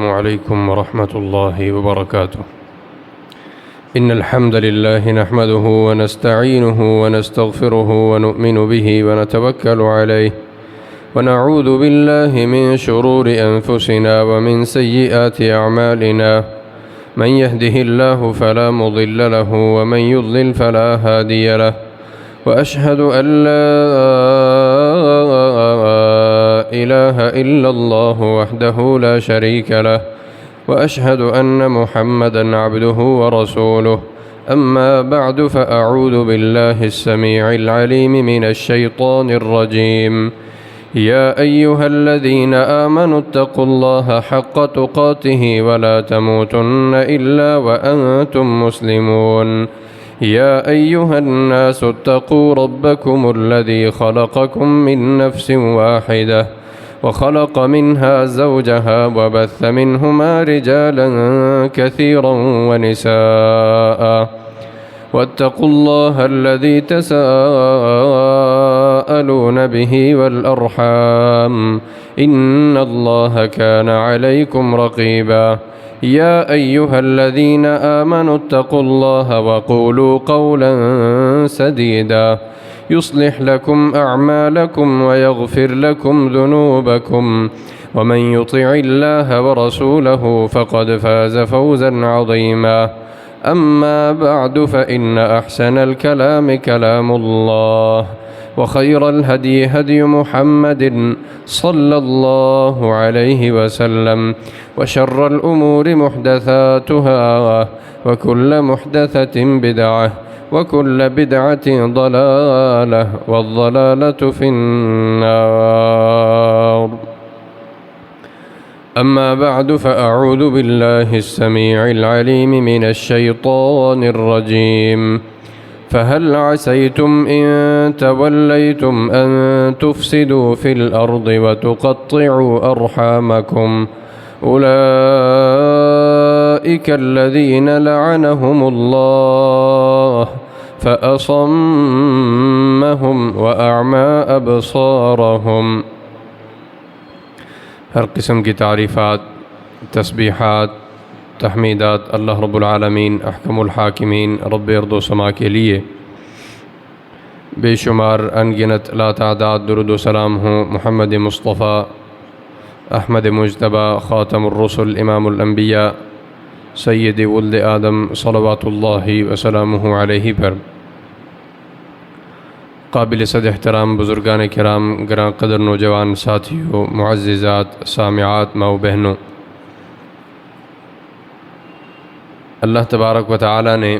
السلام عليكم ورحمة الله وبركاته. إن الحمد لله نحمده ونستعينه ونستغفره ونؤمن به ونتوكل عليه ونعوذ بالله من شرور أنفسنا ومن سيئات أعمالنا. من يهده الله فلا مضل له ومن يضلل فلا هادي له، وأشهد أن لا إله إلا الله وحده لا شريك له، وأشهد أن محمدًا عبده ورسوله. أما بعد، فأعوذ بالله السميع العليم من الشيطان الرجيم. يا أيها الذين آمنوا اتقوا الله حق تقاته ولا تموتن إلا وأنتم مسلمون. يا أيها الناس اتقوا ربكم الذي خلقكم من نفس واحدة وخلق منها زوجها وبث منهما رجالا كثيرا ونساء، واتقوا الله الذي تساءلون به والأرحام، إن الله كان عليكم رقيبا. يا أيها الذين آمنوا اتقوا الله وقولوا قولا سديدا يصلح لكم أعمالكم ويغفر لكم ذنوبكم، ومن يطع الله ورسوله فقد فاز فوزا عظيما. أما بعد، فإن أحسن الكلام كلام الله، وخير الهدي هدي محمد صلى الله عليه وسلم، وشر الأمور محدثاتها، وكل محدثة بدعة، وكل بدعة ضلالة، والضلالة في النار. أما بعد، فأعوذ بالله السميع العليم من الشيطان الرجيم. فهل عسيتم إن توليتم أن تفسدوا في الأرض وتقطعوا أرحامكم؟ أولئك الذين لعنهم الله فأصمهم وأعمى أبصارهم۔ ہر قسم کی تعریفات، تسبیحات، تحمیدات اللہ رب العالمین احکم الحاکمین رب ارض و سما کے لیے بے شمار انگنت لا تعداد درود و سلام ہوں محمد مصطفیٰ احمد مجتبیٰ خاتم الرسل امام الانبیاء سید ولد آدم صلوات اللہ وسلامہ علیہ پر۔ قابل صد احترام بزرگان کرام، گراں قدر نوجوان ساتھیوں، معززات، سامعات، ماؤ بہنوں، اللہ تبارک و تعالی نے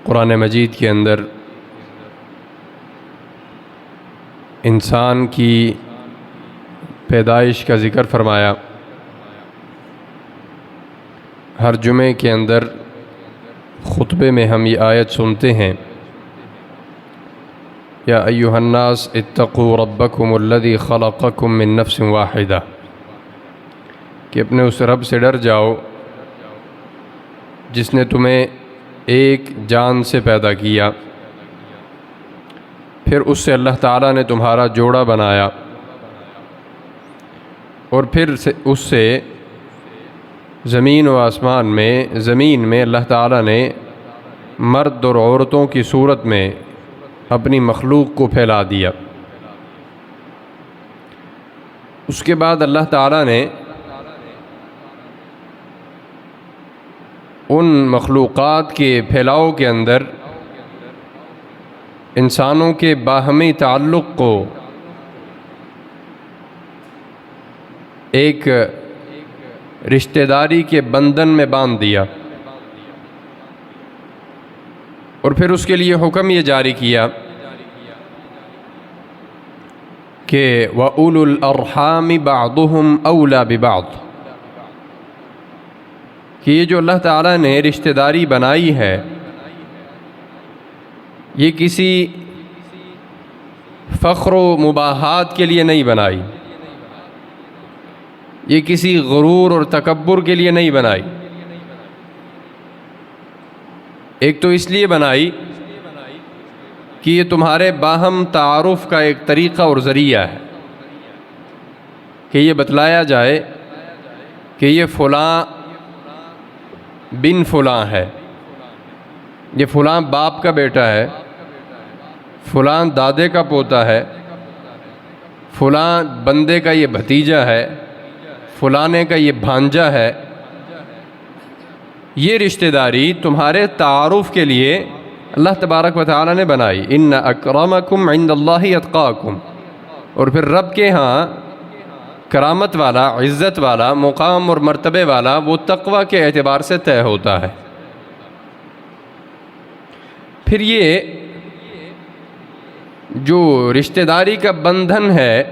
قرآن مجید کے اندر انسان کی پیدائش کا ذکر فرمایا۔ ہر جمعے کے اندر خطبے میں ہم یہ آیت سنتے ہیں، یا ایھا الناس اتقوا ربکم الذی خلقکم من نفس واحدہ، کہ اپنے اس رب سے ڈر جاؤ جس نے تمہیں ایک جان سے پیدا کیا، پھر اس سے اللہ تعالیٰ نے تمہارا جوڑا بنایا، اور پھر اس سے زمین و آسمان میں اللہ تعالیٰ نے مرد اور عورتوں کی صورت میں اپنی مخلوق کو پھیلا دیا۔ اس کے بعد اللہ تعالیٰ نے ان مخلوقات کے پھیلاؤ کے اندر انسانوں کے باہمی تعلق کو ایک رشتہ داری کے بندھن میں باندھ دیا، اور پھر اس کے لیے حکم یہ جاری کیا کہ وَأُولُو الْأَرْحَامِ بَعْضُهُمْ أَوْلَى بِبَعْضٍ، کہ یہ جو اللہ تعالیٰ نے رشتہ داری بنائی ہے، یہ کسی فخر و مباحات کے لیے نہیں بنائی، یہ کسی غرور اور تکبر کے لیے نہیں بنائی، ایک تو اس لیے بنائی کہ یہ تمہارے باہم تعارف کا ایک طریقہ اور ذریعہ ہے، کہ یہ بتلایا جائے کہ یہ فلاں بن فلاں ہے، یہ فلاں باپ کا بیٹا ہے، فلاں دادے کا پوتا ہے، فلاں بندے کا یہ بھتیجا ہے، فلانے کا یہ بھانجا ہے. یہ رشتہ داری تمہارے تعارف کے لیے اللہ تبارک و تعالیٰ نے بنائی. ان اکرمکم عند اللہ اتقاکم. اور پھر رب کے ہاں کرامت والا، عزت والا، مقام اور مرتبے والا وہ تقوی کے اعتبار سے طے ہوتا ہے. پھر یہ جو رشتہ داری کا بندھن ہے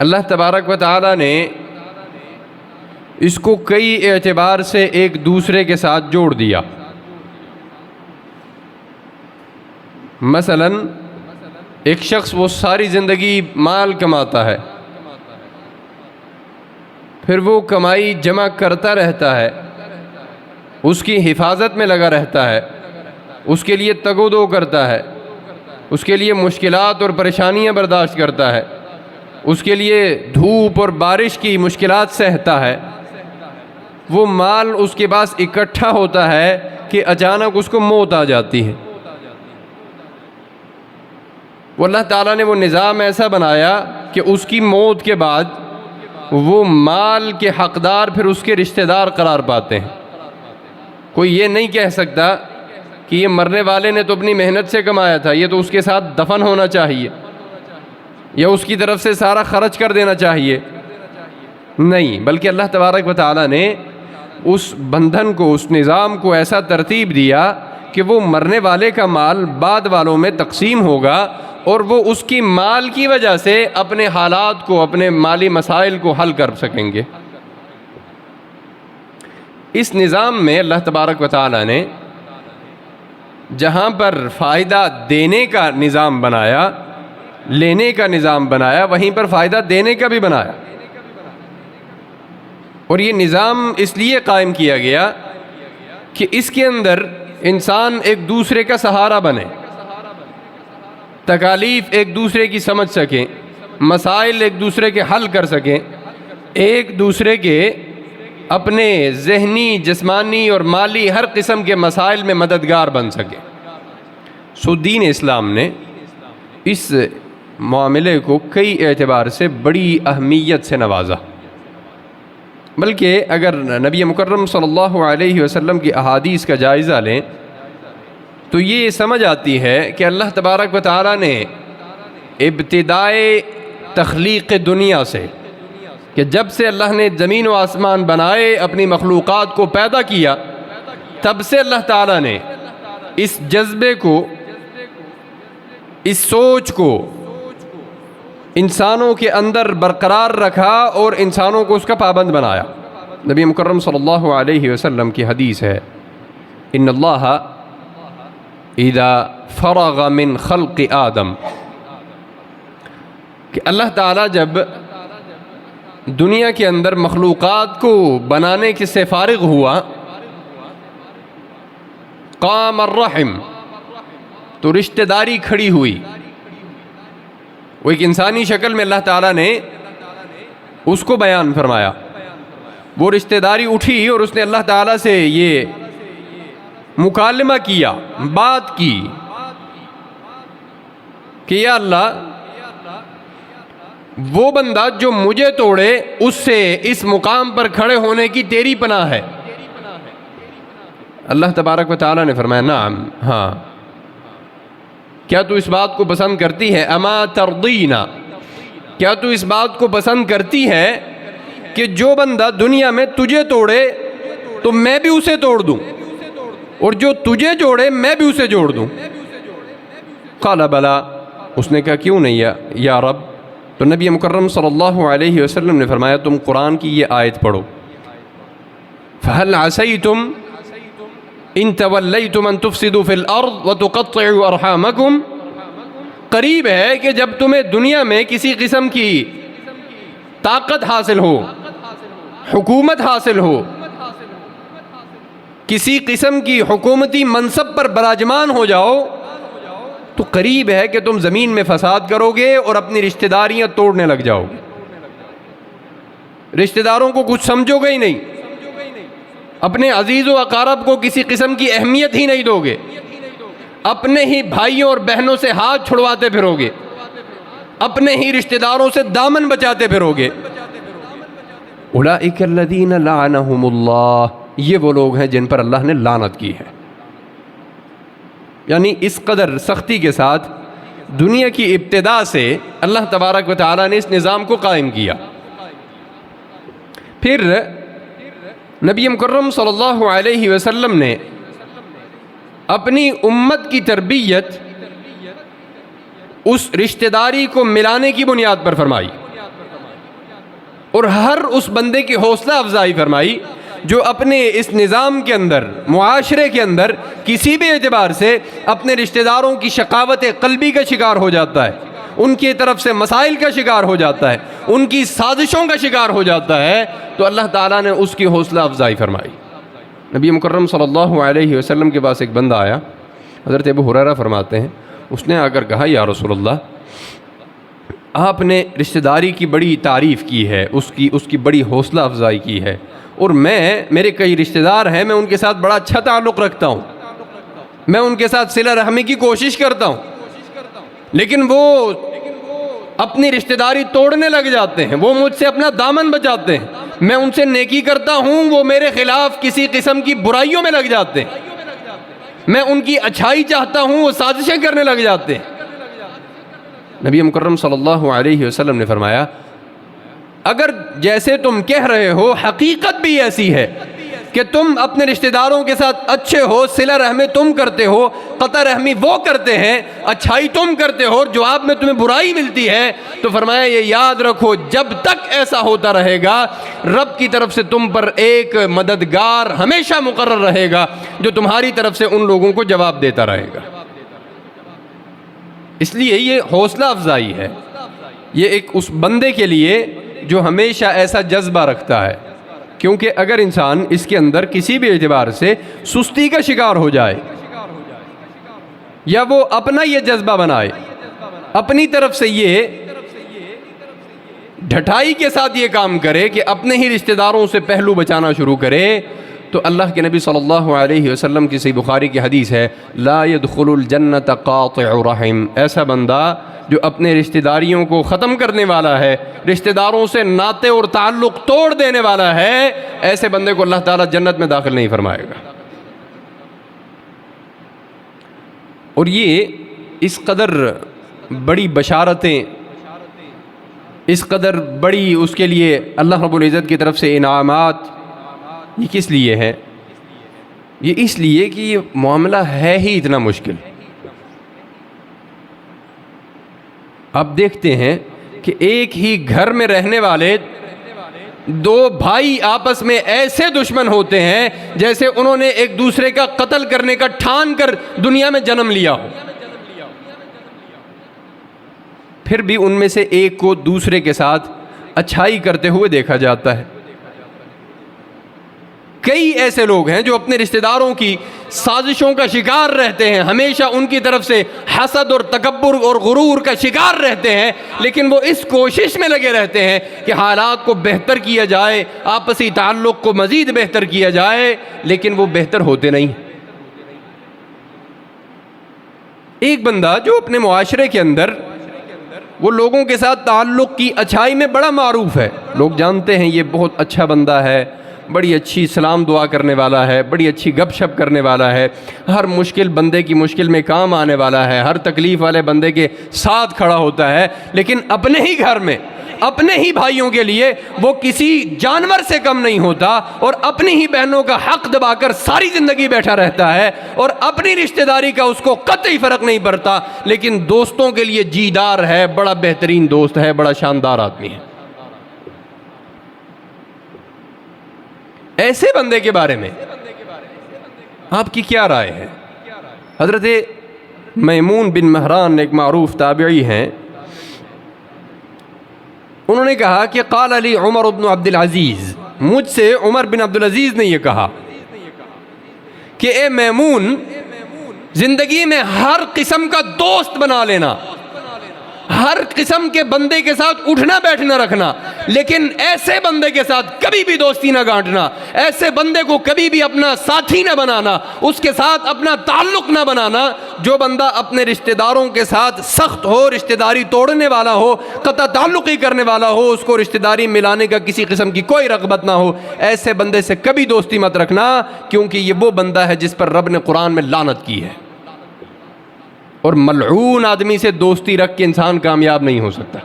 اللہ تبارک و تعالیٰ نے اس کو کئی اعتبار سے ایک دوسرے کے ساتھ جوڑ دیا. مثلا ایک شخص وہ ساری زندگی مال کماتا ہے، پھر وہ کمائی جمع کرتا رہتا ہے، اس کی حفاظت میں لگا رہتا ہے، اس کے لیے تگ و دو کرتا ہے، اس کے لیے مشکلات اور پریشانیاں برداشت کرتا ہے، اس کے لیے دھوپ اور بارش کی مشکلات سہتا ہے. وہ مال اس کے پاس اکٹھا ہوتا ہے کہ اچانک اس کو موت آ جاتی ہے. وہ اللہ تعالیٰ نے وہ نظام ایسا بنایا کہ اس کی موت کے بعد وہ مال کے حقدار پھر اس کے رشتہ دار قرار پاتے ہیں. کوئی یہ نہیں کہہ سکتا کہ یہ مرنے والے نے تو اپنی محنت سے کمایا تھا، یہ تو اس کے ساتھ دفن ہونا چاہیے یا اس کی طرف سے سارا خرچ کر دینا چاہیے. نہیں، بلکہ اللہ تبارک و تعالیٰ نے اس بندھن کو، اس نظام کو ایسا ترتیب دیا کہ وہ مرنے والے کا مال بعد والوں میں تقسیم ہوگا اور وہ اس کی مال کی وجہ سے اپنے حالات کو، اپنے مالی مسائل کو حل کر سکیں گے. اس نظام میں اللہ تبارک و تعالیٰ نے جہاں پر فائدہ دینے کا نظام بنایا، لینے کا نظام بنایا، وہیں پر فائدہ دینے کا بھی بنایا. اور یہ نظام اس لیے قائم کیا گیا کہ اس کے اندر انسان ایک دوسرے کا سہارا بنے، تکالیف ایک دوسرے کی سمجھ سکیں، مسائل ایک دوسرے کے حل کر سکیں، ایک دوسرے کے اپنے ذہنی، جسمانی اور مالی ہر قسم کے مسائل میں مددگار بن سکیں. سو دین اسلام نے اس معاملے کو کئی اعتبار سے بڑی اہمیت سے نوازا. بلکہ اگر نبی مکرم صلی اللہ علیہ وسلم کی احادیث کا جائزہ لیں تو یہ سمجھ آتی ہے کہ اللہ تبارک و تعالیٰ نے ابتدائے تخلیق دنیا سے، کہ جب سے اللہ نے زمین و آسمان بنائے، اپنی مخلوقات کو پیدا کیا، تب سے اللہ تعالیٰ نے اس جذبے کو، اس سوچ کو انسانوں کے اندر برقرار رکھا اور انسانوں کو اس کا پابند بنایا. نبی مکرم صلی اللہ علیہ وسلم کی حدیث ہے، ان اللہ اذا فرغ من خلق آدم، کہ اللہ تعالیٰ جب دنیا کے اندر مخلوقات کو بنانے کے سے فارغ ہوا، قام الرحم، تو رشتہ داری کھڑی ہوئی. وہ ایک انسانی شکل میں اللہ تعالیٰ نے اس کو بیان فرمایا. وہ رشتہ داری اٹھی اور اس نے اللہ تعالیٰ سے یہ مکالمہ کیا، بات کی کہ یا اللہ، وہ بندہ جو مجھے توڑے اس سے اس مقام پر کھڑے ہونے کی تیری پناہ ہے. اللہ تبارک و تعالیٰ نے فرمایا نعم، ہاں، کیا تو اس بات کو پسند کرتی ہے؟ اما ترضینا، کیا تو اس بات کو پسند کرتی ہے کہ جو بندہ دنیا میں تجھے توڑے تو میں بھی اسے توڑ دوں، اور جو تجھے جوڑے میں بھی اسے جوڑ دوں؟ قال بلا، اس نے کہا کیوں نہیں یا رب. تو نبی مکرم صلی اللہ علیہ وسلم نے فرمایا تم قرآن کی یہ آیت پڑھو، فَهَلْ عَسَيْتُمْ إِن تَوَلَّيْتُمْ أَن تُفْسِدُوا فِي الْأَرْضِ وَتُقَطِّعُوا أَرْحَامَكُمْ. قریب ہے کہ جب تمہیں دنیا میں کسی قسم کی طاقت حاصل ہو، حکومت حاصل ہو، کسی قسم کی حکومتی منصب پر براجمان ہو جاؤ، تو قریب ہے کہ تم زمین میں فساد کرو گے اور اپنی رشتہ داریاں توڑنے لگ جاؤ گے. رشتہ داروں کو کچھ سمجھو گے ہی نہیں، اپنے عزیز و اقارب کو کسی قسم کی اہمیت ہی نہیں دو گے، اپنے ہی بھائیوں اور بہنوں سے ہاتھ چھڑواتے پھرو گے، اپنے ہی رشتہ داروں سے دامن بچاتے پھرو گے۔ اولئک الذین لعنہم اللہ، یہ وہ لوگ ہیں جن پر اللہ نے لعنت کی ہے۔ یعنی اس قدر سختی کے ساتھ دنیا کی ابتدا سے اللہ تبارک و تعالیٰ نے اس نظام کو قائم کیا۔ پھر نبی مکرم صلی اللہ علیہ وسلم نے اپنی امت کی تربیت اس رشتہ داری کو ملانے کی بنیاد پر فرمائی، اور ہر اس بندے کی حوصلہ افزائی فرمائی جو اپنے اس نظام کے اندر، معاشرے کے اندر کسی بھی اعتبار سے اپنے رشتہ داروں کی شقاوت قلبی کا شکار ہو جاتا ہے، ان کی طرف سے مسائل کا شکار ہو جاتا ہے، ان کی سازشوں کا شکار ہو جاتا ہے، تو اللہ تعالیٰ نے اس کی حوصلہ افزائی فرمائی۔ نبی مکرم صلی اللہ علیہ وسلم کے پاس ایک بندہ آیا، حضرت ابو ہریرہ فرماتے ہیں اس نے آ کر کہا یا رسول اللہ، آپ نے رشتہ داری کی بڑی تعریف کی ہے، اس کی بڑی حوصلہ افزائی کی ہے، اور میرے کئی رشتہ دار ہیں، میں ان کے ساتھ بڑا اچھا تعلق رکھتا ہوں، میں ان کے ساتھ صلہ رحمی کی کوشش کرتا ہوں، لیکن وہ اپنی رشتہ داری توڑنے لگ جاتے ہیں، وہ مجھ سے اپنا دامن بچاتے ہیں، میں ان سے نیکی کرتا ہوں، وہ میرے خلاف کسی قسم کی برائیوں میں لگ جاتے ہیں، میں ان کی اچھائی چاہتا ہوں، وہ سازشیں کرنے لگ جاتے ہیں۔ نبی مکرم صلی اللہ علیہ وسلم نے فرمایا اگر جیسے تم کہہ رہے ہو حقیقت بھی ایسی ہے کہ تم اپنے رشتہ داروں کے ساتھ اچھے ہو، صلہ رحمی تم کرتے ہو، قطع رحمی وہ کرتے ہیں، اچھائی تم کرتے ہو، اور جواب میں تمہیں برائی ملتی ہے، تو فرمایا یہ یاد رکھو جب تک ایسا ہوتا رہے گا رب کی طرف سے تم پر ایک مددگار ہمیشہ مقرر رہے گا جو تمہاری طرف سے ان لوگوں کو جواب دیتا رہے گا۔ اس لیے یہ حوصلہ افزائی ہے، یہ ایک اس بندے کے لیے جو ہمیشہ ایسا جذبہ رکھتا ہے، کیونکہ اگر انسان اس کے اندر کسی بھی اعتبار سے سستی کا شکار ہو جائے یا وہ اپنا یہ جذبہ بنائے، اپنی طرف سے یہ ڈھٹائی کے ساتھ یہ کام کرے کہ اپنے ہی رشتہ داروں سے پہلو بچانا شروع کرے، تو اللہ کے نبی صلی اللہ علیہ وسلم کی صحیح بخاری کی حدیث ہے لا يدخل الجنت قاطع رحم، ایسا بندہ جو اپنے رشتہ داریوں کو ختم کرنے والا ہے، رشتہ داروں سے ناطے اور تعلق توڑ دینے والا ہے، ایسے بندے کو اللہ تعالیٰ جنت میں داخل نہیں فرمائے گا۔ اور یہ اس قدر بڑی بشارتیں، اس قدر بڑی اس کے لیے اللہ رب العزت کی طرف سے انعامات، یہ کس لیے ہے؟ یہ اس لیے کہ یہ معاملہ ہے ہی اتنا مشکل۔ آپ دیکھتے ہیں کہ ایک ہی گھر میں رہنے والے دو بھائی آپس میں ایسے دشمن ہوتے ہیں جیسے انہوں نے ایک دوسرے کا قتل کرنے کا ٹھان کر دنیا میں جنم لیا ہو، پھر بھی ان میں سے ایک کو دوسرے کے ساتھ اچھائی کرتے ہوئے دیکھا جاتا ہے۔ کئی ایسے لوگ ہیں جو اپنے رشتہ داروں کی سازشوں کا شکار رہتے ہیں، ہمیشہ ان کی طرف سے حسد اور تکبر اور غرور کا شکار رہتے ہیں، لیکن وہ اس کوشش میں لگے رہتے ہیں کہ حالات کو بہتر کیا جائے، آپسی تعلق کو مزید بہتر کیا جائے، لیکن وہ بہتر ہوتے نہیں۔ ایک بندہ جو اپنے معاشرے کے اندر وہ لوگوں کے ساتھ تعلق کی اچھائی میں بڑا معروف ہے، لوگ جانتے ہیں یہ بہت اچھا بندہ ہے، بڑی اچھی سلام دعا کرنے والا ہے، بڑی اچھی گپ شپ کرنے والا ہے، ہر مشکل بندے کی مشکل میں کام آنے والا ہے، ہر تکلیف والے بندے کے ساتھ کھڑا ہوتا ہے، لیکن اپنے ہی گھر میں اپنے ہی بھائیوں کے لیے وہ کسی جانور سے کم نہیں ہوتا، اور اپنی ہی بہنوں کا حق دبا کر ساری زندگی بیٹھا رہتا ہے، اور اپنی رشتہ داری کا اس کو قطعی فرق نہیں پڑتا، لیکن دوستوں کے لیے جیدار ہے، بڑا بہترین دوست ہے، بڑا شاندار آدمی ہے۔ ایسے بندے کے بارے میں آپ کی کیا رائے ہے؟ حضرت میمون بن مہران ایک معروف تابعی ہیں، انہوں نے کہا کہ قال علی عمر بن عبد العزیز، مجھ سے عمر بن عبد العزیز نے یہ کہا کہ اے میمون، زندگی میں ہر قسم کا دوست بنا لینا، ہر قسم کے بندے کے ساتھ اٹھنا بیٹھنا رکھنا، لیکن ایسے بندے کے ساتھ کبھی بھی دوستی نہ گانٹنا، ایسے بندے کو کبھی بھی اپنا ساتھی نہ بنانا، اس کے ساتھ اپنا تعلق نہ بنانا۔ جو بندہ اپنے رشتہ داروں کے ساتھ سخت ہو، رشتہ داری توڑنے والا ہو، قطع تعلقی کرنے والا ہو، اس کو رشتہ داری ملانے کا کسی قسم کی کوئی رغبت نہ ہو، ایسے بندے سے کبھی دوستی مت رکھنا، کیونکہ یہ وہ بندہ ہے جس پر رب نے قرآن میں لعنت کی ہے۔ اور ملعون آدمی سے دوستی رکھ کے انسان کامیاب نہیں ہو سکتا۔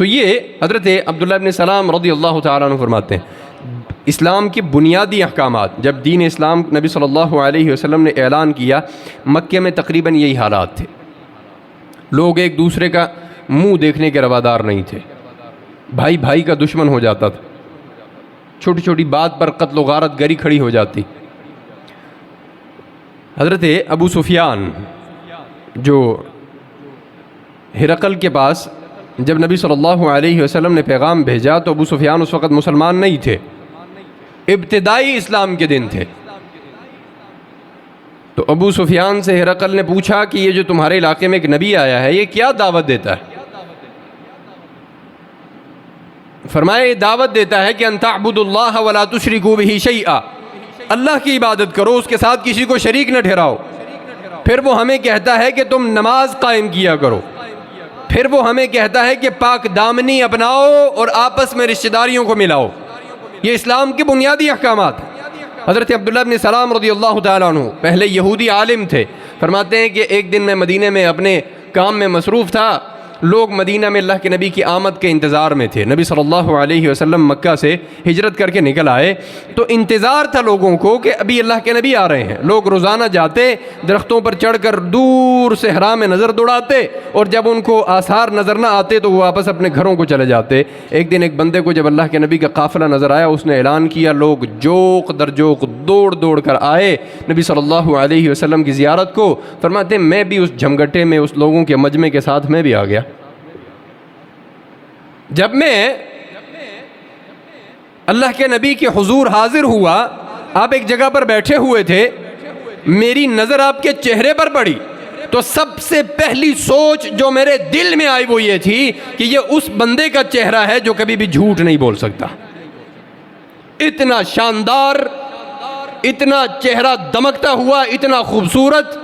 یہ حضرت عبداللہ ابن سلام رضی اللہ تعالیٰ عنہ فرماتے ہیں اسلام کی بنیادی احکامات جب دین اسلام نبی صلی اللہ علیہ وسلم نے اعلان کیا، مکہ میں تقریباً یہی حالات تھے۔ لوگ ایک دوسرے کا منہ دیکھنے کے روادار نہیں تھے، بھائی بھائی کا دشمن ہو جاتا تھا، چھوٹی چھوٹی بات پر قتل و غارت گری کھڑی ہو جاتی۔ حضرت ابو سفیان جو ہرقل کے پاس جب نبی صلی اللہ علیہ وسلم نے پیغام بھیجا تو ابو سفیان اس وقت مسلمان نہیں تھے، ابتدائی اسلام کے دن تھے۔ تو ابو سفیان سے ہرقل نے پوچھا کہ یہ جو تمہارے علاقے میں ایک نبی آیا ہے یہ کیا دعوت دیتا ہے؟ فرمایا یہ دعوت دیتا ہے کہ ان تعبدوا اللہ ولا تشرکوا بہ شیئا، اللہ کی عبادت کرو، اس کے ساتھ کسی کو شریک نہ ٹھہراؤ۔ پھر وہ ہمیں کہتا ہے کہ تم نماز قائم کیا کرو، پھر وہ ہمیں کہتا ہے کہ پاک دامنی اپناؤ اور آپس میں رشتہ داریوں کو ملاؤ۔ یہ اسلام کے بنیادی احکامات ہیں۔ حضرت عبداللہ بن سلام رضی اللہ تعالیٰ عنہ پہلے یہودی عالم تھے، فرماتے ہیں کہ ایک دن میں مدینے میں اپنے کام میں مصروف تھا، لوگ مدینہ میں اللہ کے نبی کی آمد کے انتظار میں تھے۔ نبی صلی اللہ علیہ وسلم مکہ سے ہجرت کر کے نکل آئے تو انتظار تھا لوگوں کو کہ ابھی اللہ کے نبی آ رہے ہیں۔ لوگ روزانہ جاتے، درختوں پر چڑھ کر دور صحرا میں نظر دوڑاتے، اور جب ان کو آثار نظر نہ آتے تو وہ واپس اپنے گھروں کو چلے جاتے۔ ایک دن ایک بندے کو جب اللہ کے نبی کا قافلہ نظر آیا، اس نے اعلان کیا، لوگ جوق در جوق دوڑ دوڑ کر آئے نبی صلی اللہ علیہ وسلم کی زیارت کو۔ فرماتے ہیں میں بھی اس جھمگٹے میں، اس لوگوں کے مجمع کے ساتھ میں بھی آ گیا۔ جب میں اللہ کے نبی کے حضور حاضر ہوا، آپ ایک جگہ پر بیٹھے ہوئے تھے، میری نظر آپ کے چہرے پر پڑی تو سب سے پہلی سوچ جو میرے دل میں آئی وہ یہ تھی کہ یہ اس بندے کا چہرہ ہے جو کبھی بھی جھوٹ نہیں بول سکتا۔ اتنا شاندار، اتنا چہرہ دمکتا ہوا، اتنا خوبصورت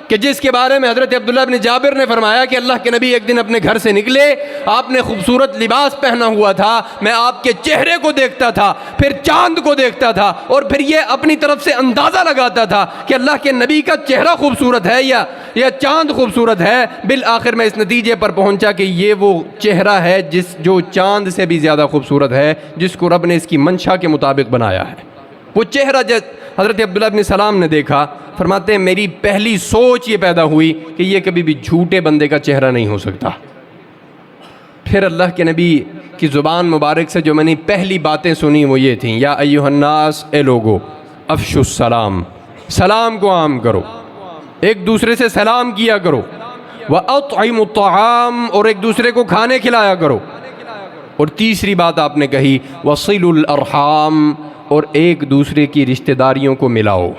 کہ جس کے بارے میں حضرت عبداللہ بن جابر نے فرمایا کہ اللہ کے نبی ایک دن اپنے گھر سے نکلے، آپ نے خوبصورت لباس پہنا ہوا تھا، میں آپ کے چہرے کو دیکھتا تھا، پھر چاند کو دیکھتا تھا، اور پھر یہ اپنی طرف سے اندازہ لگاتا تھا کہ اللہ کے نبی کا چہرہ خوبصورت ہے یا چاند خوبصورت ہے۔ بالآخر میں اس نتیجے پر پہنچا کہ یہ وہ چہرہ ہے جو چاند سے بھی زیادہ خوبصورت ہے، جس کو رب نے اس کی منشا کے مطابق بنایا ہے۔ وہ چہرہ حضرت عبداللہ بن سلام نے دیکھا، فرماتے ہیں میری پہلی سوچ یہ پیدا ہوئی کہ یہ کبھی بھی جھوٹے بندے کا چہرہ نہیں ہو سکتا۔ پھر اللہ کے نبی کی زبان مبارک سے جو میں نے پہلی باتیں سنی وہ یہ تھیں، یا ایھا الناس، اے لوگو، افشوا السلام، سلام کو عام کرو، ایک دوسرے سے سلام کیا کرو، وَأَطْعِمُوا الطَّعَامَ، اور ایک دوسرے کو کھانے کھلایا کرو، اور تیسری بات آپ نے کہی وَصِلُوا الْأَرْحَامَ، اور ایک دوسرے کی رشتہ داریوں کو ملاؤ،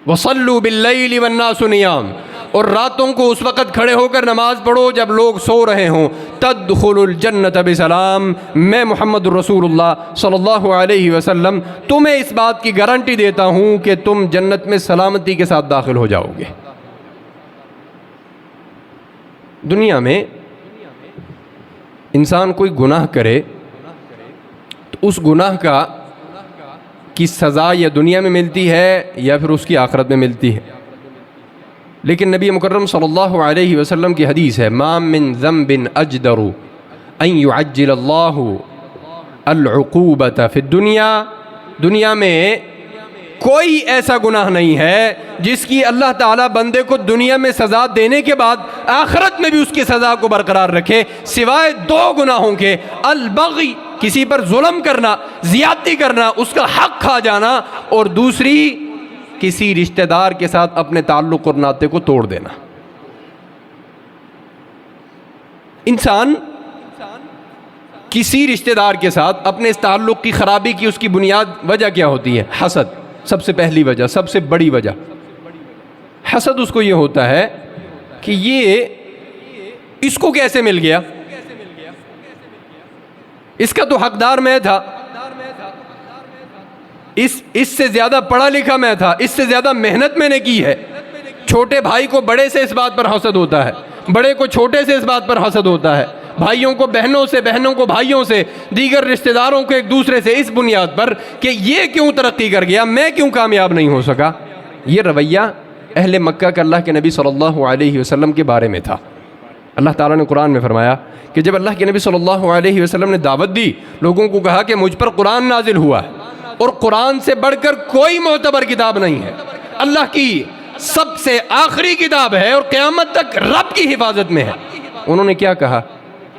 وَصَلُّوا بِاللَّيْلِ وَالنَّاسُ نِيَامٌ، اور راتوں کو اس وقت کھڑے ہو کر نماز پڑھو جب لوگ سو رہے ہوں، تَدْخُلُوا الْجَنَّةَ بِسَلام، میں محمد رسول اللہ صلی اللہ علیہ وسلم تمہیں اس بات کی گارنٹی دیتا ہوں کہ تم جنت میں سلامتی کے ساتھ داخل ہو جاؤ گے۔ دنیا میں انسان کوئی گناہ کرے تو اس گناہ کی سزا یا دنیا میں ملتی ہے یا پھر اس کی آخرت میں ملتی ہے، لیکن نبی مکرم صلی اللہ علیہ وسلم کی حدیث ہے، ما من ذنب اجدر ان يعجل اللہ العقوبۃ فی الدنیا، دنیا میں کوئی ایسا گناہ نہیں ہے جس کی اللہ تعالیٰ بندے کو دنیا میں سزا دینے کے بعد آخرت میں بھی اس کی سزا کو برقرار رکھے، سوائے دو گناہوں کے، البغی، کسی پر ظلم کرنا، زیادتی کرنا، اس کا حق کھا جانا، اور دوسری کسی رشتہ دار کے ساتھ اپنے تعلق اور ناطے کو توڑ دینا۔ انسان کسی رشتہ دار کے ساتھ اپنے اس تعلق کی خرابی کی اس کی بنیاد وجہ کیا ہوتی ہے؟ حسد، سب سے پہلی وجہ، سب سے بڑی وجہ۔ حسد اس کو یہ ہوتا ہے کہ یہ اس کو کیسے مل گیا، اس کا تو حقدار میں تھا، اس سے زیادہ پڑھا لکھا میں تھا، اس سے زیادہ محنت میں نے کی ہے۔ چھوٹے بھائی کو بڑے سے اس بات پر حسد ہوتا ہے، بڑے کو چھوٹے سے اس بات پر حسد ہوتا ہے، بھائیوں کو بہنوں سے، بہنوں کو بھائیوں سے، دیگر رشتہ داروں کو ایک دوسرے سے، اس بنیاد پر کہ یہ کیوں ترقی کر گیا، میں کیوں کامیاب نہیں ہو سکا۔ یہ رویہ اہل مکہ کا اللہ کے نبی صلی اللہ علیہ وسلم کے بارے میں تھا۔ اللہ تعالیٰ نے قرآن میں فرمایا کہ جب اللہ کے نبی صلی اللہ علیہ وسلم نے دعوت دی، لوگوں کو کہا کہ مجھ پر قرآن نازل ہوا ہے اور قرآن سے بڑھ کر کوئی معتبر کتاب نہیں ہے، اللہ کی سب سے آخری کتاب ہے اور قیامت تک رب کی حفاظت میں ہے۔ انہوں نے کیا کہا؟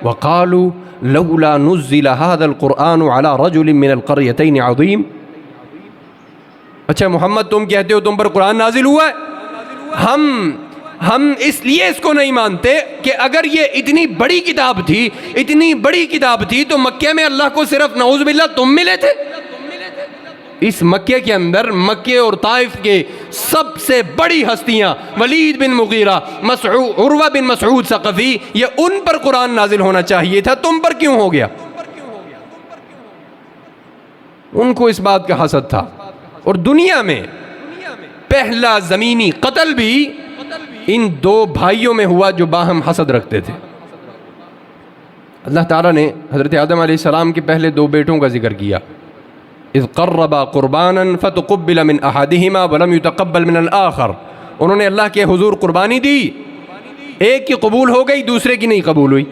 وَقَالُوا لَوْلَا نُزِّلَ هَذَا الْقُرْآنُ عَلَى رَجُلٍ مِّنَ الْقَرْيَتَيْنِ عَظِيمٍ۔ اچھا محمد تم کہتے ہو تم پر قرآن نازل ہوا ہے، ہم اس لیے اس کو نہیں مانتے کہ اگر یہ اتنی بڑی کتاب تھی تو مکے میں اللہ کو صرف نعوذ باللہ تم ملے تھے۔ اس مکے کے اندر، مکے اور طائف کے سب سے بڑی ہستیاں ولید بن مغیرہ، عروہ بن مسعود ثقفی، یہ ان پر قرآن نازل ہونا چاہیے تھا، تم پر کیوں ہو گیا؟ ان کو اس بات کا حسد تھا۔ اور دنیا میں پہلا زمینی قتل بھی ان دو بھائیوں میں ہوا جو باہم حسد رکھتے تھے۔ اللہ تعالیٰ نے حضرت آدم علیہ السلام کے پہلے دو بیٹوں کا ذکر کیا، اذ قربا قربانا فتقبل من احدهما ولم يتقبل من الاخر۔ انہوں نے اللہ کے حضور قربانی دی، ایک کی قبول ہو گئی، دوسرے کی نہیں قبول ہوئی۔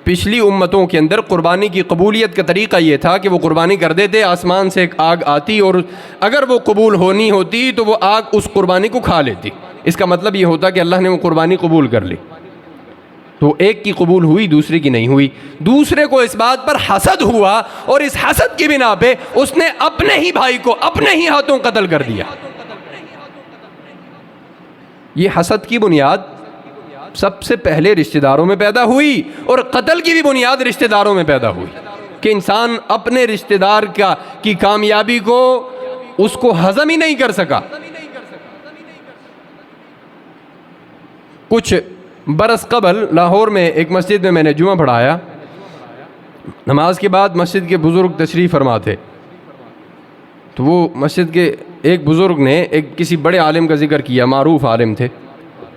پچھلی امتوں کے اندر قربانی کی قبولیت کا طریقہ یہ تھا کہ وہ قربانی کر دیتے، آسمان سے ایک آگ آتی اور اگر وہ قبول ہونی ہوتی تو وہ آگ اس قربانی کو کھا لیتی۔ اس کا مطلب یہ ہوتا کہ اللہ نے وہ قربانی قبول کر لی۔ تو ایک کی قبول ہوئی، دوسرے کی نہیں ہوئی۔ دوسرے کو اس بات پر حسد ہوا اور اس حسد کی بنا پہ اس نے اپنے ہی بھائی کو اپنے ہی ہاتھوں قتل کر دیا۔ یہ حسد کی بنیاد سب سے پہلے رشتہ داروں میں پیدا ہوئی اور قتل کی بھی بنیاد رشتہ داروں میں پیدا ہوئی کہ انسان اپنے رشتہ دار کی کامیابی کو اس کو ہضم ہی نہیں کر سکا۔ کچھ برس قبل لاہور میں ایک مسجد میں نے جمعہ پڑھایا، نماز کے بعد مسجد کے بزرگ تشریف فرما تھے، تو وہ مسجد کے ایک بزرگ نے ایک کسی بڑے عالم کا ذکر کیا، معروف عالم تھے،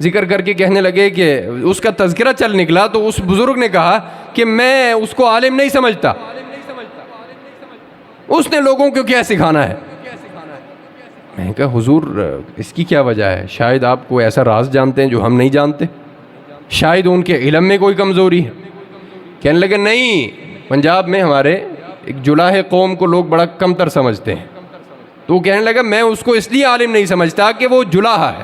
ذکر کر کے کہنے لگے کہ اس کا تذکرہ چل نکلا تو اس بزرگ نے کہا کہ میں اس کو عالم نہیں سمجھتا، اس نے لوگوں کو کیا سکھانا ہے۔ میں نے کہا حضور اس کی کیا وجہ ہے؟ شاید آپ کو ایسا راز جانتے ہیں جو ہم نہیں جانتے، شاید ان کے علم میں کوئی کمزوری ہے۔ کہنے لگے نہیں، پنجاب میں ہمارے ایک جلاح قوم کو لوگ بڑا کمتر سمجھتے ہیں، تو وہ کہنے لگا میں اس کو اس لیے عالم نہیں سمجھتا کہ وہ جلاح ہے،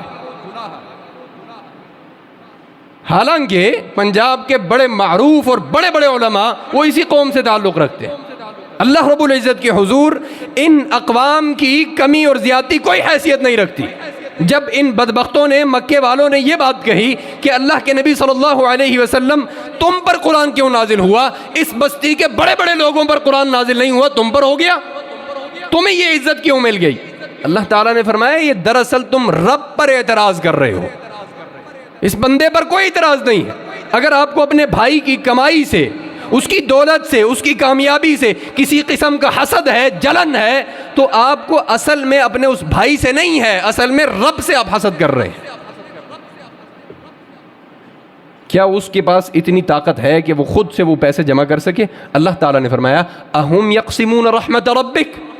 حالانکہ پنجاب کے بڑے معروف اور بڑے بڑے علماء وہ اسی قوم سے تعلق رکھتے ہیں۔ اللہ رب العزت کے حضور ان اقوام کی کمی اور زیادتی کوئی حیثیت نہیں رکھتی۔ جب ان بدبختوں نے، مکے والوں نے یہ بات کہی کہ اللہ کے نبی صلی اللہ علیہ وسلم تم پر قرآن کیوں نازل ہوا، اس بستی کے بڑے بڑے لوگوں پر قرآن نازل نہیں ہوا، تم پر ہو گیا، تمہیں یہ عزت کیوں مل گئی؟ اللہ تعالیٰ نے فرمایا یہ دراصل تم رب پر اعتراض کر رہے ہو، اس بندے پر کوئی اعتراض نہیں ہے۔ اگر آپ کو اپنے بھائی کی کمائی سے، اس کی دولت سے، اس کی کامیابی سے کسی قسم کا حسد ہے، جلن ہے، تو آپ کو اصل میں اپنے اس بھائی سے نہیں ہے، اصل میں رب سے آپ حسد کر رہے ہیں۔ کیا اس کے پاس اتنی طاقت ہے کہ وہ خود سے وہ پیسے جمع کر سکے؟ اللہ تعالیٰ نے فرمایا اَهُمْ يَقْسِمُونَ رَحْمَةَ رَبِّكَ،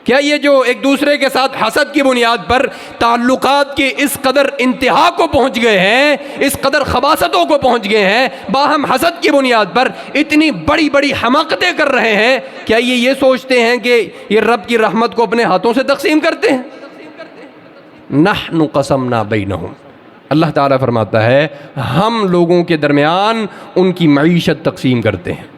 کیا یہ جو ایک دوسرے کے ساتھ حسد کی بنیاد پر تعلقات کے اس قدر انتہا کو پہنچ گئے ہیں، اس قدر خباثتوں کو پہنچ گئے ہیں، باہم حسد کی بنیاد پر اتنی بڑی بڑی حماقتیں کر رہے ہیں، کیا یہ سوچتے ہیں کہ یہ رب کی رحمت کو اپنے ہاتھوں سے تقسیم کرتے ہیں؟ نحن قسمنا بینہم، اللہ تعالیٰ فرماتا ہے ہم لوگوں کے درمیان ان کی معیشت تقسیم کرتے ہیں۔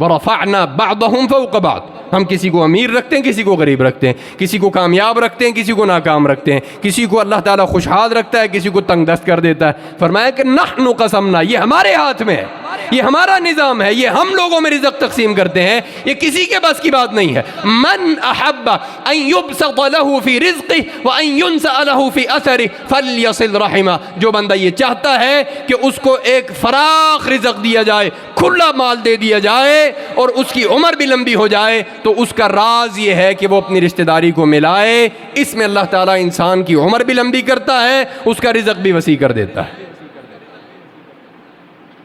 وَرَفَعْنَا بَعْضَهُمْ فَوْقَ بَعْضٍ، ہم کسی کو امیر رکھتے ہیں، کسی کو غریب رکھتے ہیں، کسی کو کامیاب رکھتے ہیں، کسی کو ناکام رکھتے ہیں، کسی کو اللہ تعالیٰ خوشحال رکھتا ہے، کسی کو تنگ دست کر دیتا ہے۔ فرمایا کہ نحن قسمنا، یہ ہمارے ہاتھ میں ہے، یہ ہمارا نظام ہے، یہ ہم لوگوں میں رزق تقسیم کرتے ہیں، یہ کسی کے بس کی بات نہیں ہے۔ من احب ان یبسط له فی رزقه وان ينسأ له فی اثره فلیصل رحمہ، جو بندہ یہ چاہتا ہے کہ اس کو ایک فراخ رزق دیا جائے، کھلا مال دے دیا جائے اور اس کی عمر بھی لمبی ہو جائے، تو اس کا راز یہ ہے کہ وہ اپنی رشتہ داری کو ملائے۔ اس میں اللہ تعالیٰ انسان کی عمر بھی لمبی کرتا ہے، اس کا رزق بھی وسیع کر دیتا ہے۔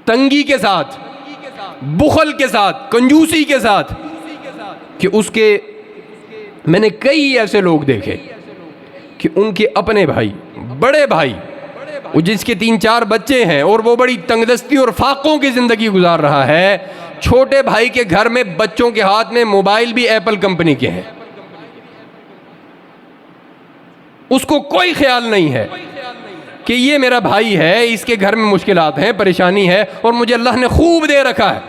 تنگی کے ساتھ، بخل کے ساتھ، کنجوسی کے ساتھ، کہ اس کے میں نے کئی ایسے لوگ دیکھے کہ ان کے اپنے بھائی، بڑے بھائی، وہ جس کے 3-4 بچے ہیں اور وہ بڑی تنگدستی اور فاقوں کی زندگی گزار رہا ہے، چھوٹے بھائی کے گھر میں بچوں کے ہاتھ میں موبائل بھی ایپل کمپنی کے ہیں، اس کو کوئی خیال نہیں ہے کہ یہ میرا بھائی ہے، اس کے گھر میں مشکلات ہیں، پریشانی ہے، اور مجھے اللہ نے خوب دے رکھا ہے۔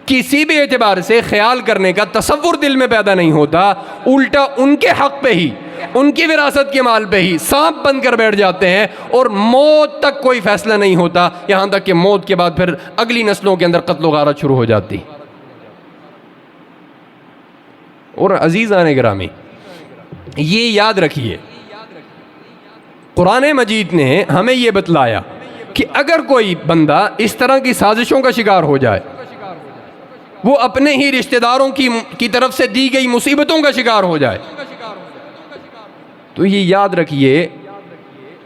کسی بھی اعتبار سے خیال کرنے کا تصور دل میں پیدا نہیں ہوتا، الٹا ان کے حق پہ ہی، ان کی وراثت کے مال پہ ہی سانپ بن کر بیٹھ جاتے ہیں، اور موت تک کوئی فیصلہ نہیں ہوتا، یہاں تک کہ موت کے بعد پھر اگلی نسلوں کے اندر قتل و غارت شروع ہو جاتی۔ اور عزیزان گرامی، یہ یاد رکھیے، قرآن مجید نے ہمیں یہ بتلایا کہ اگر کوئی بندہ اس طرح کی سازشوں کا شکار ہو جائے، وہ اپنے ہی رشتہ داروں کی طرف سے دی گئی مصیبتوں کا شکار ہو جائے، تو یہ یاد رکھیے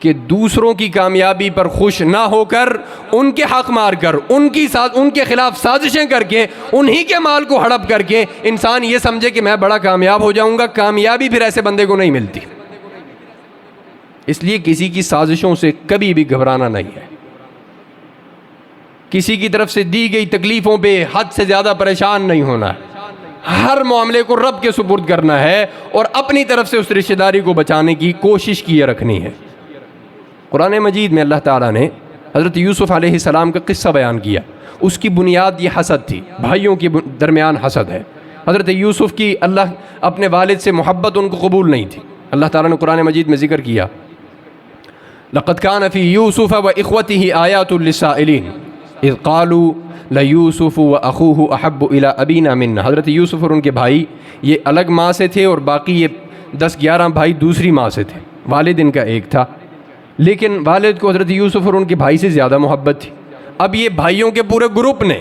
کہ دوسروں کی کامیابی پر خوش نہ ہو کر، ان کے حق مار کر، ان کے خلاف سازشیں کر کے، انہی کے مال کو ہڑپ کر کے انسان یہ سمجھے کہ میں بڑا کامیاب ہو جاؤں گا، کامیابی پھر ایسے بندے کو نہیں ملتی۔ اس لیے کسی کی سازشوں سے کبھی بھی گھبرانا نہیں ہے، کسی کی طرف سے دی گئی تکلیفوں پہ حد سے زیادہ پریشان نہیں ہونا ہے، ہر معاملے کو رب کے سپرد کرنا ہے اور اپنی طرف سے اس رشتہ داری کو بچانے کی کوشش کیے رکھنی ہے۔ قرآن مجید میں اللہ تعالیٰ نے حضرت یوسف علیہ السلام کا قصہ بیان کیا، اس کی بنیاد یہ حسد تھی، بھائیوں کے درمیان حسد ہے۔ حضرت یوسف کی اللہ اپنے والد سے محبت ان کو قبول نہیں تھی، اللہ تعالیٰ نے قرآن مجید میں ذکر کیا، لَقَدْ كَانَ فِي يُوسُفَ وَإِخْوَتِهِ آيَاتٌ لِلسَّائِلِينَ اِذْ قَالُوا لَيُوسُفُ وَأَخُوهُ أَحَبُّ إِلَىٰ أَبِينَا مِنَّا۔ حضرت یوسف اور ان کے بھائی یہ الگ ماں سے تھے، اور باقی یہ 10-11 بھائی دوسری ماں سے تھے، والد ان کا ایک تھا، لیکن والد کو حضرت یوسف اور ان کے بھائی سے زیادہ محبت تھی۔ اب یہ بھائیوں کے پورے گروپ نے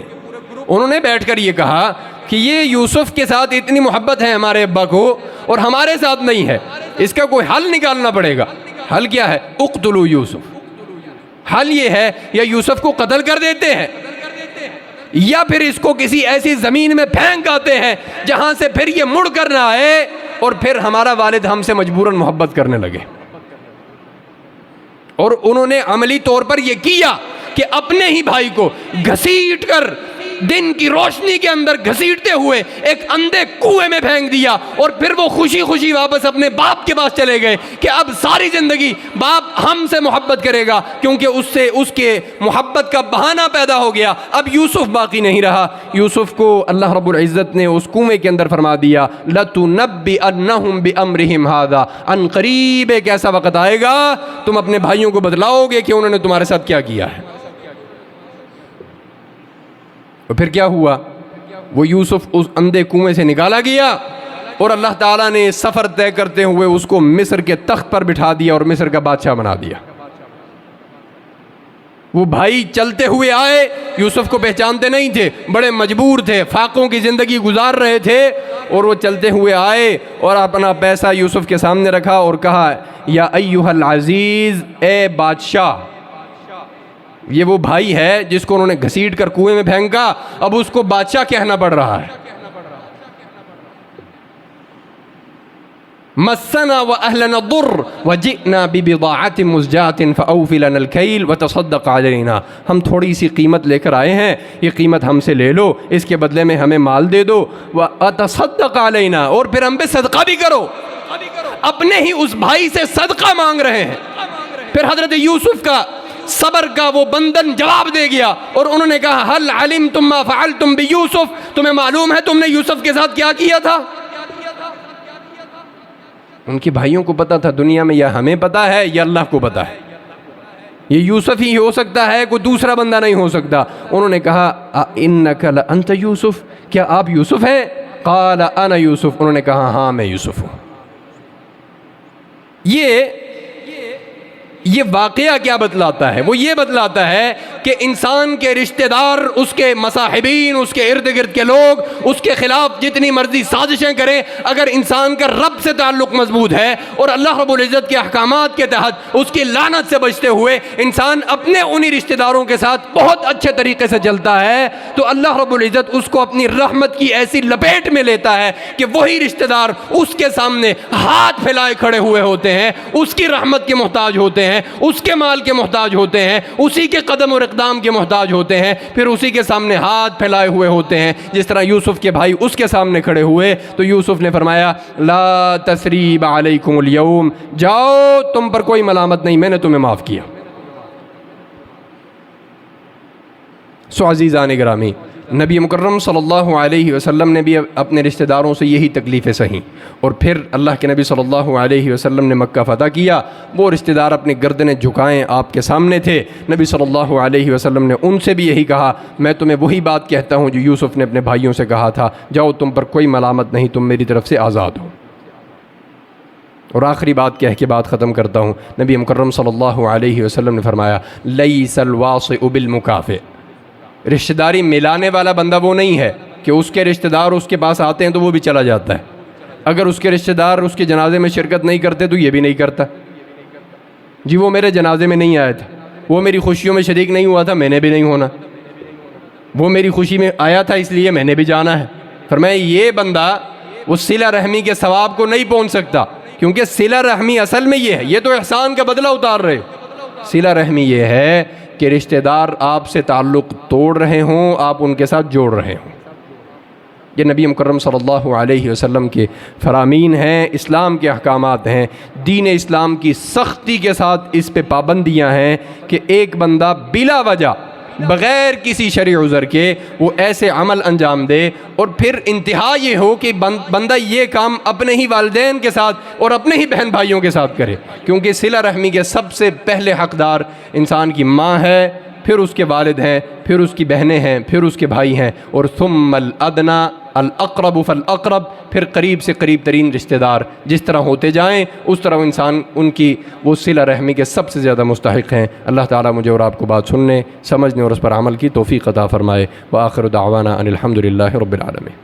انہوں نے بیٹھ کر یہ کہا کہ یہ یوسف کے ساتھ اتنی محبت ہے ہمارے ابا کو اور ہمارے ساتھ نہیں ہے، اس کا کوئی حل نکالنا پڑے گا۔ حل کیا ہے؟ اقتلوا یوسف۔ حل یہ ہے یا یوسف کو قتل کر دیتے ہیں، یا پھر اس کو کسی ایسی زمین میں پھینک آتے ہیں جہاں سے پھر یہ مڑ کر نہ آئے اور پھر ہمارا والد ہم سے مجبوراً محبت کرنے لگے۔ اور انہوں نے عملی طور پر یہ کیا کہ اپنے ہی بھائی کو گھسیٹ کر دن کی روشنی کے اندر گھسیٹتے ہوئے ایک اندھے کنویں میں پھینک دیا، اور پھر وہ خوشی خوشی واپس اپنے باپ کے پاس چلے گئے کہ اب ساری زندگی باپ ہم سے محبت کرے گا، کیونکہ اس سے اس کے محبت کا بہانہ پیدا ہو گیا۔ اب یوسف باقی نہیں رہا، یوسف کو اللہ رب العزت نے اس کنویں کے اندر فرما دیا لَتُنَبِّئَنَّهُمْ بِأَمْرِهِمْ هَذَا، ان قریب ایک ایسا وقت آئے گا تم اپنے بھائیوں کو بتلاؤ گے کہ انہوں نے تمہارے ساتھ کیا کیا ہے۔ اور پھر کیا ہوا؟ وہ یوسف اس اندھے کنویں سے نکالا گیا، اور اللہ تعالیٰ نے سفر طے کرتے ہوئے اس کو مصر کے تخت پر بٹھا دیا اور مصر کا بادشاہ بنا دیا۔ وہ بھائی چلتے ہوئے آئے، یوسف کو پہچانتے نہیں تھے، بڑے مجبور تھے، فاقوں کی زندگی گزار رہے تھے، اور وہ چلتے ہوئے آئے اور اپنا پیسہ یوسف کے سامنے رکھا اور کہا یا ایھا العزیز، اے بادشاہ۔ یہ وہ بھائی ہے جس کو انہوں نے گھسیٹ کر کنویں میں پھینکا، اب اس کو بادشاہ کہنا پڑ رہا ہے۔ مسنا واهلنا الضر وجئنا ببضاعة مزجاة فاوف لنا الكيل وتصدق علينا، ہم تھوڑی سی قیمت لے کر آئے ہیں، یہ قیمت ہم سے لے لو، اس کے بدلے میں ہمیں مال دے دو، وتصدق علينا، اور پھر ہم پہ صدقہ بھی کرو۔ اپنے ہی اس بھائی سے صدقہ مانگ رہے ہیں۔ پھر حضرت یوسف کا صبر کا وہ بندن جواب دے گیا، اور انہوں نے کہا هل علمتم ما فعلتم بيوسف، تمہیں معلوم ہے تم نے یوسف کے ساتھ کیا کیا تھا؟ ان کے بھائیوں کو پتا تھا دنیا میں، یا ہمیں پتا ہے یا اللہ کو پتا ہے۔ یہ یوسف ہی ہو سکتا ہے، کوئی دوسرا بندہ نہیں ہو سکتا۔ انہوں نے کہا اِنَّكَ لَأَنْتَ یوسف، کیا آپ یوسف ہیں؟ قال انا یوسف، انہوں نے کہا ہاں میں یوسف ہوں۔ یہ واقعہ کیا بتلاتا ہے؟ وہ یہ بتلاتا ہے کہ انسان کے رشتہ دار، اس کے مصاحبین، اس کے ارد گرد کے لوگ اس کے خلاف جتنی مرضی سازشیں کریں، اگر انسان کا رب سے تعلق مضبوط ہے اور اللہ رب العزت کے احکامات کے تحت اس کی لعنت سے بچتے ہوئے انسان اپنے انہی رشتہ داروں کے ساتھ بہت اچھے طریقے سے چلتا ہے، تو اللہ رب العزت اس کو اپنی رحمت کی ایسی لپیٹ میں لیتا ہے کہ وہی رشتہ دار اس کے سامنے ہاتھ پھیلائے کھڑے ہوئے ہوتے ہیں، اس کی رحمت کے محتاج ہوتے ہیں، اس کے مال کے محتاج ہوتے ہیں، اسی کے قدم اور اقدام کے محتاج ہوتے ہیں، پھر اسی کے سامنے ہاتھ پھیلائے ہوئے ہوتے ہیں۔ جس طرح یوسف کے بھائی اس کے سامنے کھڑے ہوئے تو یوسف نے فرمایا لا تثریب علیکم اليوم، جاؤ تم پر کوئی ملامت نہیں، میں نے تمہیں معاف کیا۔ سو عزیزان گرامی، نبی مکرم صلی اللہ علیہ وسلم نے بھی اپنے رشتہ داروں سے یہی تکلیفیں سہیں، اور پھر اللہ کے نبی صلی اللہ علیہ وسلم نے مکہ فتح کیا۔ وہ رشتہ دار اپنی گردنیں جھکائیں آپ کے سامنے تھے، نبی صلی اللہ علیہ وسلم نے ان سے بھی یہی کہا، میں تمہیں وہی بات کہتا ہوں جو یوسف نے اپنے بھائیوں سے کہا تھا، جاؤ تم پر کوئی ملامت نہیں، تم میری طرف سے آزاد ہو۔ اور آخری بات کہہ کے بات ختم کرتا ہوں، نبی مکرم صلی اللہ علیہ وسلم نے فرمایا لیس الواصئ بالمکافئ، رشتہ داری ملانے والا بندہ وہ نہیں ہے کہ اس کے رشتہ دار اس کے پاس آتے ہیں تو وہ بھی چلا جاتا ہے، اگر اس کے رشتہ دار اس کے جنازے میں شرکت نہیں کرتے تو یہ بھی نہیں کرتا۔ جی وہ میرے جنازے میں نہیں آیا تھا، وہ میری خوشیوں میں شریک نہیں ہوا تھا، میں نے بھی نہیں ہونا، وہ میری خوشی میں آیا تھا اس لیے میں نے بھی جانا ہے۔ فرمایا یہ بندہ وہ صلہ رحمی کے ثواب کو نہیں پہنچ سکتا، کیونکہ صلہ رحمی اصل میں یہ ہے، یہ تو احسان کا بدلہ اتار رہے، صلہ رحمی یہ ہے کہ رشتہ دار آپ سے تعلق توڑ رہے ہوں، آپ ان کے ساتھ جوڑ رہے ہوں۔ یہ نبی مکرم صلی اللہ علیہ وسلم کے فرامین ہیں، اسلام کے احکامات ہیں، دین اسلام کی سختی کے ساتھ اس پہ پابندیاں ہیں کہ ایک بندہ بلا وجہ بغیر کسی شرعی عذر کے وہ ایسے عمل انجام دے، اور پھر انتہا یہ ہو کہ بندہ یہ کام اپنے ہی والدین کے ساتھ اور اپنے ہی بہن بھائیوں کے ساتھ کرے، کیونکہ صلہ رحمی کے سب سے پہلے حقدار انسان کی ماں ہے، پھر اس کے والد ہیں، پھر اس کی بہنیں ہیں، پھر اس کے بھائی ہیں، اور ثم الادنی الاقرب فالاقرب، پھر قریب سے قریب ترین رشتہ دار جس طرح ہوتے جائیں اس طرح انسان ان کی وہ صلہ رحمی کے سب سے زیادہ مستحق ہیں۔ اللہ تعالیٰ مجھے اور آپ کو بات سننے، سمجھنے اور اس پر عمل کی توفیق عطا فرمائے۔ وآخر دعوانا ان الحمد للہ رب العالمین۔